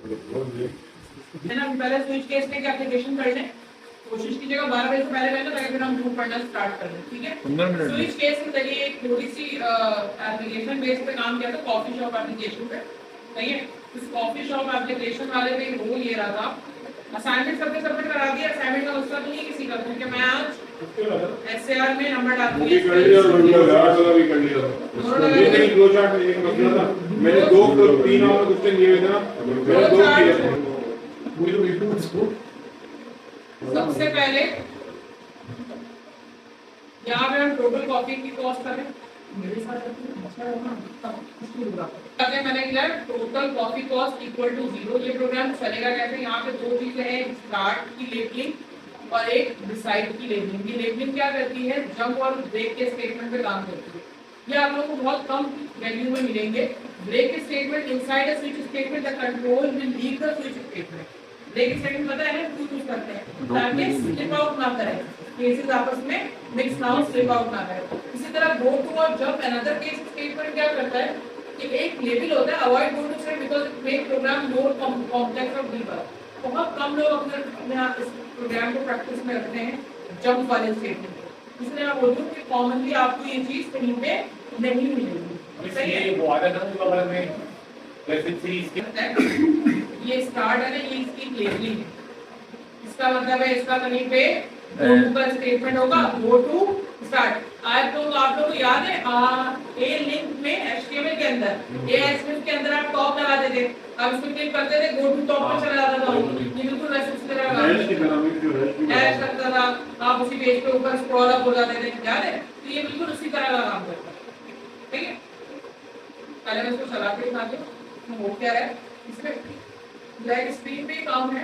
है ना। पहले स्विच केस में एप्लीकेशन कर लें, कोशिश कीजिएगा 12 बजे से पहले पहले, ताकि फिर हम ग्रुप पढ़ना स्टार्ट कर लें, ठीक है। 15 मिनट स्विच केस के जरिए एक थोड़ी सी एप्लीकेशन बेस पे काम किया था, कॉफी शॉप एप्लीकेशन पे, सही है। इस कॉफी शॉप एप्लीकेशन वाले पे रोल ये रहा था, असाइनमेंट सबने सबमिट करा दिया। असाइनमेंट का मसला नहीं है किसी का, क्योंकि मैं आज एसएआर में नंबर डाल दिया, कर लिया और भी कर लिया। ये नहीं दो चार्ट में एक मसला था, मैंने दो तो तीन और क्वेश्चन दिए थे ना, मैंने दो किए थे। सबसे पहले यहाँ पे हम टोटल कॉपी की कॉस्ट करें, मेरे साथ मैंने किया total copy cost equal to 0। ये प्रोग्राम चलेगा कैसे, यहाँ पे दो चीजें हैं, स्टार्ट की लेबलिंग और एक डिसाइड की लेबलिंग। ये लेबलिंग क्या करती है, जंप और ब्रेक के स्टेटमेंट पे काम करती है। ये आप लोगों को बहुत कम वैल्यू में मिलेंगे। Break statement inside a switch statement the control will leave the switch statement. Break statement पता है ना, क्यों यूज करते हैं, ताकि स्लिप आउट ना करे, केसेस आपस में मिक्स ना हो, स्लिप आउट ना करे। इसी तरह गो टू और जंप अनदर केस स्टेटमेंट क्या करता है कि एक लेबल होता है, avoid go to statement because it make program more complex और डीपर। बहुत कम लोग अपने इस प्रोग्राम को प्रैक्टिस में रखते हैं जंप वाले स्टेटमेंट। इसलिए मैं बोलूं कि कॉमनली आपको ये चीज कहीं पे नहीं मिलेगी, सही है। वो आधा था में जैसे सीरीज के ये स्टार्ट है ना, ये इसकी लेबलिंग है। इसका मतलब है इसका कहीं पे गो का स्टेटमेंट होगा, गो टू स्टार्ट। आप लोगों को याद है ए लिंक में एचटीएमएल के अंदर, ए एचटीएमएल के अंदर आप टॉप लगाते थे, आप इसको क्लिक करते थे, गो टू टॉप पे चला जाता था। ये बिल्कुल वैसे उसी तरह का हैश करता था, आप उसी पेज पे ऊपर स्क्रॉल अप हो जाते थे, याद है। तो ये बिल्कुल उसी तरह का काम करता है, ठीक है। पहले मैं इसको चला के दिखाती हूं हो क्या रहा है। इसमें ब्लैक स्क्रीन पे काम है,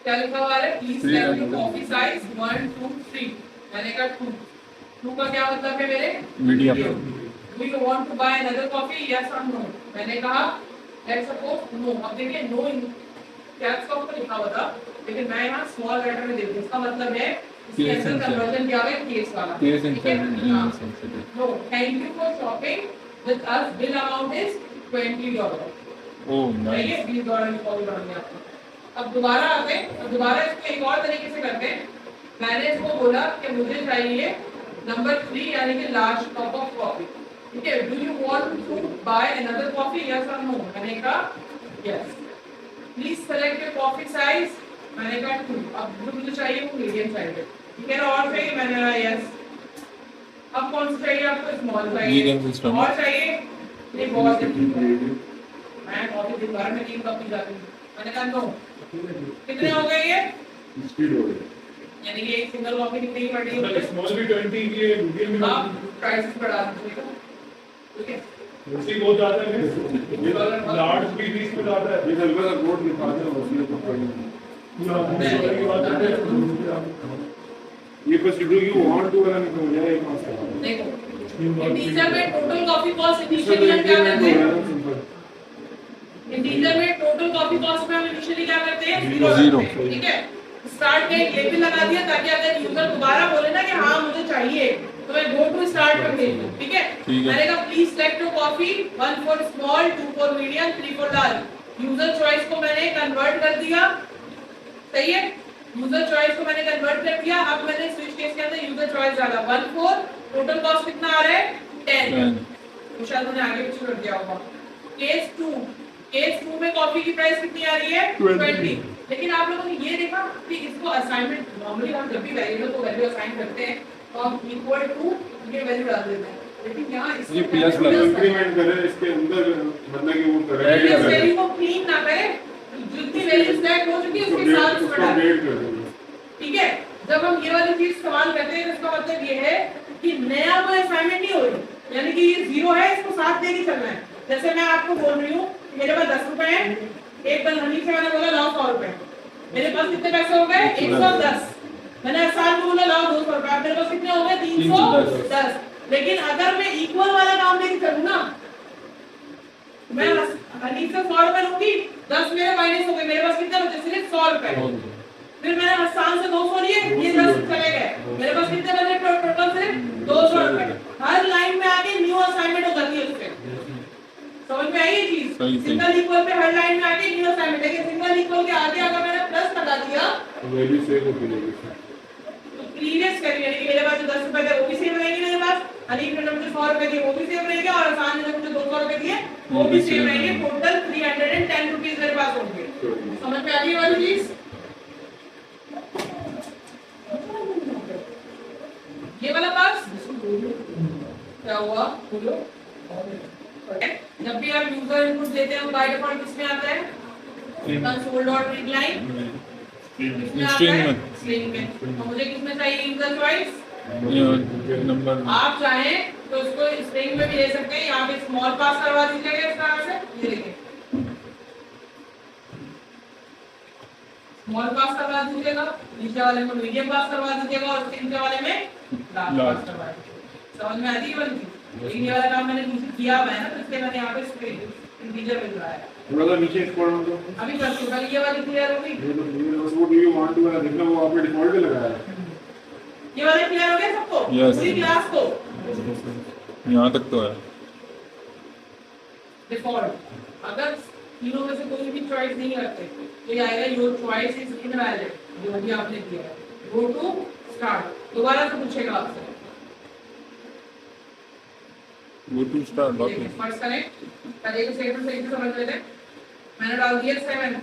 क्या लिखा हुआ है, please select your copy size 1 2 3। मैंने कहा 2 का क्या मतलब है मेरे, medium. Do you want to buy another copy, yes और नो। मैंने कहा लेट्स सपोज नो। अब देखिए नो कैप्स लॉक पर लिखा हुआ था, लेकिन मैं यहाँ स्मॉल लेटर में देखूं, इसका मतलब है इसके अंदर कन्वर्जन क्या है, केस वाला, case sensitive. No thank you for shopping with us, bill amount is $20। Oh nice, ये $20 की कॉपी बन गया। अब दोबारा आते हैं, अब दोबारा इसको एक और तरीके से करते हैं। मैंने इसको बोला कि मुझे चाहिए नंबर 3 यानी कि लास्ट कप ऑफ कॉफी, ठीक है। Do you want to buy another coffee, yes और नो। मैंने कहा yes. Please select your coffee size, मैंने कहा 2। अब जो मुझे चाहिए वो मीडियम साइज है, ठीक है। और चाहिए, मैंने कहा यस। अब कौन सा चाहिए आपको, स्मॉल चाहिए और चाहिए, ये बहुत मैं कॉफी दिन भर में 3 कप पी जाती हूँ, मैंने कहा नो। कितने हो गए ये, स्पीड हो गई, यानी कि एक सिंगल कॉपी कितनी पड़ रही है, स्मॉल भी 20 की है, मीडियम में आप प्राइसेस बढ़ा दीजिएगा, ठीक है। उसी बहुत ज्यादा है, लार्ज भी 20 में ज्यादा है। ये हल्का सा बोर्ड दिखाते हैं उसी को पूरा की बात करते हैं। ये बस डू यू वांट टू वाला नहीं हो जाए, एक मसला देखो इंटीजर में टोटल कॉपी कॉस्ट इनिशियली हम क्या करते हैं, इंटीजर में टोटल कॉपी कॉस्ट में हम इनिशियली क्या करते हैं, 0, ठीक है। स्टार्ट में एक लेबल लगा दिया, ताकि अगर यूजर दोबारा बोले ना कि हाँ मुझे चाहिए, तो मैं गो टू स्टार्ट पर भेज दूं, ठीक है। मैंने कहा please select your coffee, 1 for small, 2 for medium, 3 for large. User choice को मैंने कन्वर्ट कर दिया, सही है। यूजर चॉइस को मैंने कन्वर्ट कर दिया। अब मैंने स्विच केस के अंदर यूजर चॉइस डाला 1 4, टोटल कॉस्ट कितना आ रहा है 10, तो शायद मैंने आगे पीछे कर दिया होगा। केस 2 में कॉफी की प्राइस कितनी आ रही है 20। लेकिन आप लोगों ने ये देखा कि इसको असाइनमेंट, नॉर्मली हम जब भी वेरिएबल को वैल्यू असाइन करते हैं तो हम इक्वल टू ये वैल्यू डाल देते हैं, लेकिन यहाँ ये प्लस इंक्रीमेंट करें इसके अंदर, मतलब कि वो करेक्ट इस वैल्यू को क्लीन ना करें, जितनी वैल्यू सेट हो चुकी है उसके साथ उसको डालें, ठीक है। जब हम ये वाली चीज इस्तेमाल करते हैं तो इसका मतलब ये है कि नया कोई असाइनमेंट नहीं हो रही, यानी कि ये 0 है, इसको साथ लेके चलना है। जैसे मैं आपको बोल रही हूँ मेरे पास 10 रुपए हैं, एक बल हनी से मैंने बोला लाओ 100 रुपए, मेरे पास कितने पैसे हो गए 110। मैंने आसान को बोला लाओ 200 रुपए, मेरे पास कितने हो गए 310। लेकिन अगर मैं इक्वल वाला काम लेके चलूं ना, मैं हनी से 100 रुपए लूंगी, 10 मेरे माइनस हो गए, मेरे पास कितने बचे सिर्फ 100 रुपए। फिर मैंने आसान से 200 लिए, ये 10 चले गए, मेरे पास कितने बचे टोटल सिर्फ 200 रुपए। हर लाइन में आगे न्यू असाइनमेंट हो जाती है उससे, समझ में आई ये चीज? सही, सही। सिंगल इक्वल पे हर लाइन में आके जीरो साइन, लेकिन सिंगल इक्वल के आगे अगर मैंने प्लस लगा दिया वैल्यू सेम होती है। तो प्रीवियस करेंगे, यानी कि मेरे पास जो 10 रुपए थे वो भी सेम रहेंगे मेरे पास, अनिक ने मुझे 100 रुपए दिए वो भी सेम रहेंगे, और आसान ने मुझे 200 रुपए दिए वो भी सेम रहेंगे। टोटल 310 रुपीस मेरे पास होंगे। समझ में आ गई वाली चीज? ये वाला पास क्या हुआ बोलो? जब भी आप यूजर इनपुट देते हैं बाय डिफॉल्ट किसमें आता है? Console dot read line string में, स्ट्रिंग में। तो मुझे किसमें चाहिए यूजर चॉइस? नंबर। आप चाहें तो इसको स्ट्रिंग में भी ले सकते हैं, यहाँ पे स्मॉल पास करवा दीजिएगा इस तरह से, ये देखिए स्मॉल पास करवा दीजिएगा, नीचे वाले में मीडियम पास करवा दीजिएगा और नीचे वाले में लार्ज पास करवा दीजिएगा। समझ में आती है वाली चीज? लेकिन ये वाला काम मैंने नीचे किया हुआ है ना, तो इसलिए मैंने यहाँ पे स्ट्रिंग इंटीजर मिल रहा है। थोड़ा सा नीचे स्क्रॉल डाउन करो। अभी कर दूंगा, ये वाली क्लियर हो गई? बस वो डू यू वांट टू वाला देखना, वो आपने डिफॉल्ट पे लगाया है। ये वाले क्लियर हो गए सबको? Yes. पूरी क्लास को यहाँ तक तो है। डिफॉल्ट अगर तीनों में से कोई भी चॉइस नहीं रखते तो ये आएगा योर चॉइस इज इनवैलिड, जो अभी आपने किया है। गो टू स्टार्ट, दोबारा से पूछेगा आपसे। गो टू स्टार्ट देखिए फर्स्ट करें, पहले एक स्टेटमेंट सही से समझ लेते हैं। मैंने डाल दिया 7,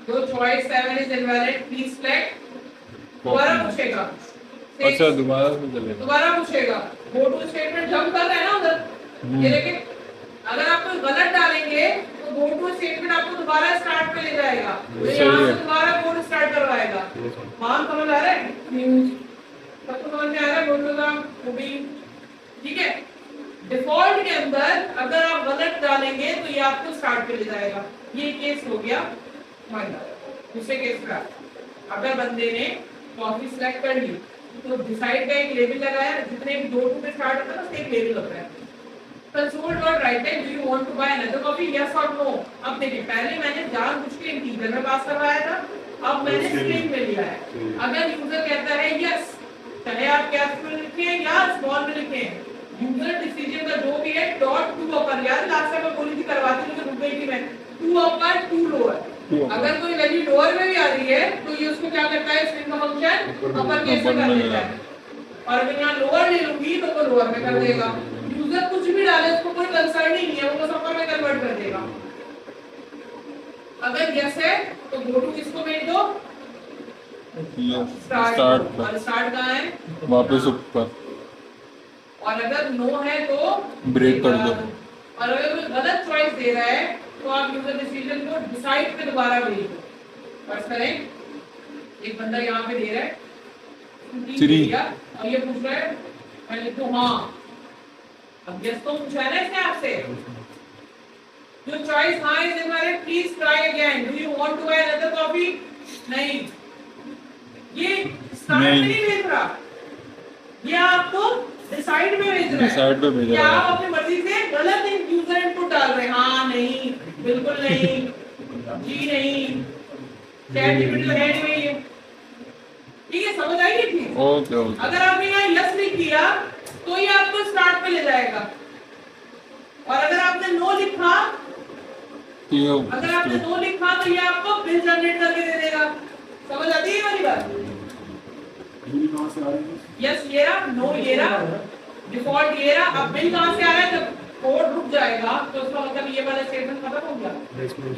your choice 7 is invalid, please select. दोबारा पूछेगा, अच्छा दोबारा से चलेगा। दोबारा पूछेगा। गो टू स्टेटमेंट जंप कर रहे हैं ना उधर, ये देखिए अगर आप कोई गलत डालेंगे तो गो टू स्टेटमेंट आपको दोबारा स्टार्ट पे ले जाएगा, तो यहाँ से दोबारा कोड स्टार्ट करवाएगा। मान समझ आ रहा है? सबको समझ में आ रहा है? गो टू का वो भी ठीक है। डिफॉल्ट के अंदर अगर आप गलत डालेंगे तो ये आपको स्टार्ट पे ले जाएगा। ये केस हो गया हमारा। दूसरे केस का, अगर बंदे ने कॉफी सिलेक्ट कर ली तो डिसाइड का एक लेबल लगाया, जितने भी 2 पे स्टार्ट होता है ना उसका एक लेबल होता है। कंसोल डॉट राइट है, do you want to buy another coffee, yes और नो। अब देखिए पहले मैंने जानबूझ के इंटीजर में पास करवाया था, अब मैंने स्ट्रिंग में लिया है। अगर यूजर कहता है यस, चाहे आप कैपिटल लिखें या स्मॉल में लिखें, यूजर डिसीजन का जो भी है डॉट टू अपर, यार लास्ट टाइम मैं बोली थी करवाती हूं तो रुक गई थी मैं, टू अपर टू लोअर। अगर कोई वैल्यू लोअर में भी आ रही है तो ये उसको क्या करता है, स्ट्रिंग का फंक्शन अपर केस में कर देता है, और अगर यहाँ लोअर ले लूंगी तो वो लोअर में कर देगा। यूजर कुछ भी डाले उसको कोई कंसर्न ही नहीं है, वो बस अपर में कन्वर्ट कर देगा। अगर यस है तो गो टू किसको भेज दो, स्टार्ट और स्टार्ट कहाँ है, वापस ऊपर, और अगर नो है तो ब्रेक कर दो। और अगर कोई गलत चॉइस दे रहा है तो आप यूजर डिसीजन को डिसाइड पे दोबारा भेज दो। फर्स्ट करें, एक बंदा यहाँ पे दे रहा है 3 और ये पूछ रहा है मैं लिखूं हाँ, अब यस तो पूछा है ना इसने आपसे, जो चॉइस हाँ is invalid, please try again, do you want to buy another coffee, नहीं, ये स्टार्ट में नहीं भेज रहा, ये आपको डिसाइड में भेज रहा है। डिसाइड पे भेज क्या रहा आप है। अपनी मर्जी से गलत यूजर इनपुट डाल रहे हैं, हाँ नहीं बिल्कुल नहीं जी नहीं, चैट जीपीटी लगाई नहीं हुई है, ठीक है समझ आई थी? Okay okay. अगर आपने यहाँ यस नहीं किया तो ये आपको स्टार्ट पे ले जाएगा, और अगर आपने नो लिखा, अगर आपने नो लिखा तो ये आपको बिल जनरेट करके दे देगा। समझ आती है वाली बात? यस ये रहा, नो ये रहा, डिफॉल्ट ये रहा। अब बिल कहाँ से आ रहा है, जब कोड रुक जाएगा तो उसका मतलब ये वाला स्टेटमेंट खत्म हो गया।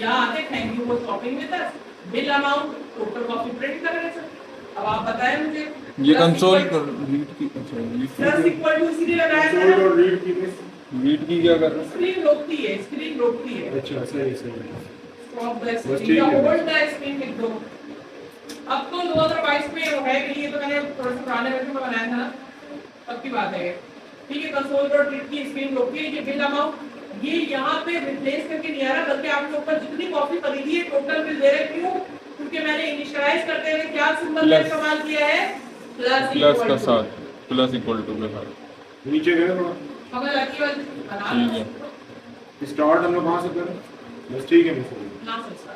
यहाँ आते thank you for shopping with us, bill amount total copy print कर रहे हैं। अब आप बताएं मुझे ये कंसोल रीड की, अच्छा प्लस इक्वल टू इसीलिए लगाया था कंसोल ना, और रीड की रीड की क्या कर रहा है। स्क्रीन रोकती है, स्क्रीन रोकती है। अच्छा सही सही। स्टॉप द बस स्क्रीन ठीक या है। होल्ड द स्क्रीन लिख दो। अब तो 2022 में है कि ये तो मैंने थोड़ा सा पुराने वर्जन में बनाया था ना, तब की बात है। ठीक है, कंसोल डॉट रीड की स्क्रीन रोकती है, ये बिल अमाउंट ये यहाँ पे रिप्लेस करके नहीं आ रहा, बल्कि आपके ऊपर जितनी कॉपी खरीदी है टोटल बिल दे रहे। क्यों? क्योंकि मैंने इनिशियलाइज करते हुए क्या सिंबल का इस्तेमाल किया है, प्लस का साथ, प्लस इक्वल टू के साथ। नीचे गए थोड़ा, समझ आती है? बना ठीक है। स्टार्ट हम लोग कहाँ से करें? बस ठीक है, ना सकता